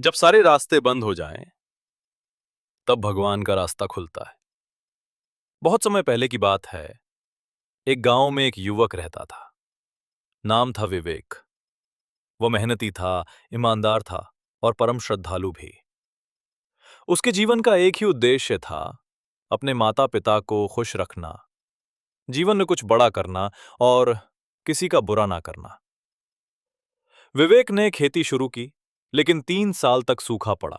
जब सारे रास्ते बंद हो जाएं, तब भगवान का रास्ता खुलता है। बहुत समय पहले की बात है। एक गांव में एक युवक रहता था। नाम था विवेक। वो मेहनती था, ईमानदार था और परम श्रद्धालु भी। उसके जीवन का एक ही उद्देश्य था, अपने माता पिता को खुश रखना, जीवन में कुछ बड़ा करना और किसी का बुरा ना करना। विवेक ने खेती शुरू की, लेकिन 3 साल तक सूखा पड़ा।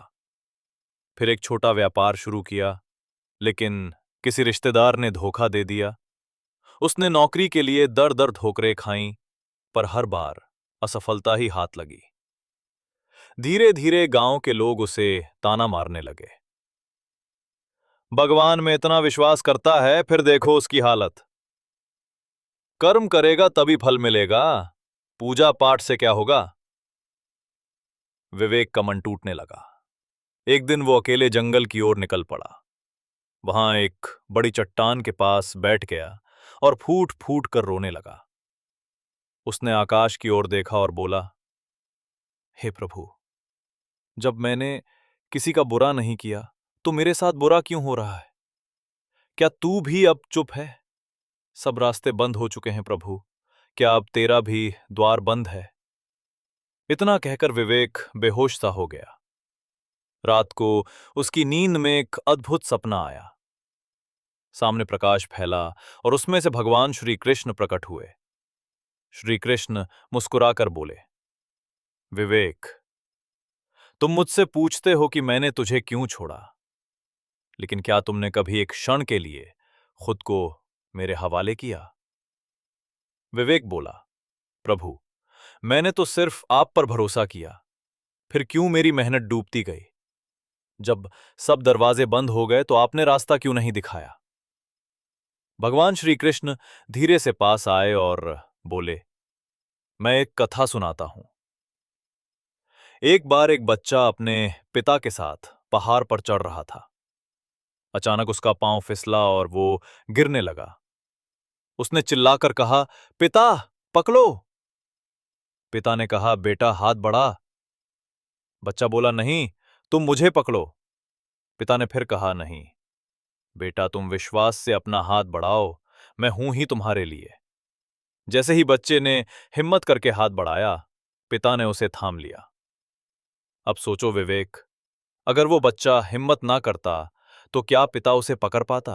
फिर एक छोटा व्यापार शुरू किया, लेकिन किसी रिश्तेदार ने धोखा दे दिया। उसने नौकरी के लिए दर दर ठोकरें खाईं, पर हर बार असफलता ही हाथ लगी। धीरे धीरे गांव के लोग उसे ताना मारने लगे। भगवान में इतना विश्वास करता है, फिर देखो उसकी हालत। कर्म करेगा तभी फल मिलेगा, पूजा पाठ से क्या होगा। विवेक का मन टूटने लगा। एक दिन वो अकेले जंगल की ओर निकल पड़ा। वहां एक बड़ी चट्टान के पास बैठ गया और फूट फूट कर रोने लगा। उसने आकाश की ओर देखा और बोला, हे प्रभु, जब मैंने किसी का बुरा नहीं किया तो मेरे साथ बुरा क्यों हो रहा है? क्या तू भी अब चुप है? सब रास्ते बंद हो चुके हैं प्रभु, क्या अब तेरा भी द्वार बंद है? इतना कहकर विवेक बेहोश सा हो गया। रात को उसकी नींद में एक अद्भुत सपना आया। सामने प्रकाश फैला और उसमें से भगवान श्री कृष्ण प्रकट हुए। श्री कृष्ण मुस्कुराकर बोले, विवेक, तुम मुझसे पूछते हो कि मैंने तुझे क्यों छोड़ा, लेकिन क्या तुमने कभी एक क्षण के लिए खुद को मेरे हवाले किया? विवेक बोला, प्रभु, मैंने तो सिर्फ आप पर भरोसा किया, फिर क्यों मेरी मेहनत डूबती गई? जब सब दरवाजे बंद हो गए तो आपने रास्ता क्यों नहीं दिखाया? भगवान श्री कृष्ण धीरे से पास आए और बोले, मैं एक कथा सुनाता हूं। एक बार एक बच्चा अपने पिता के साथ पहाड़ पर चढ़ रहा था। अचानक उसका पांव फिसला और वो गिरने लगा। उसने चिल्लाकर कहा, पिता, पकड़ो। पिता ने कहा, बेटा हाथ बढ़ा। बच्चा बोला, नहीं, तुम मुझे पकड़ो। पिता ने फिर कहा, नहीं बेटा, तुम विश्वास से अपना हाथ बढ़ाओ, मैं हूं ही तुम्हारे लिए। जैसे ही बच्चे ने हिम्मत करके हाथ बढ़ाया, पिता ने उसे थाम लिया। अब सोचो विवेक, अगर वो बच्चा हिम्मत ना करता तो क्या पिता उसे पकड़ पाता?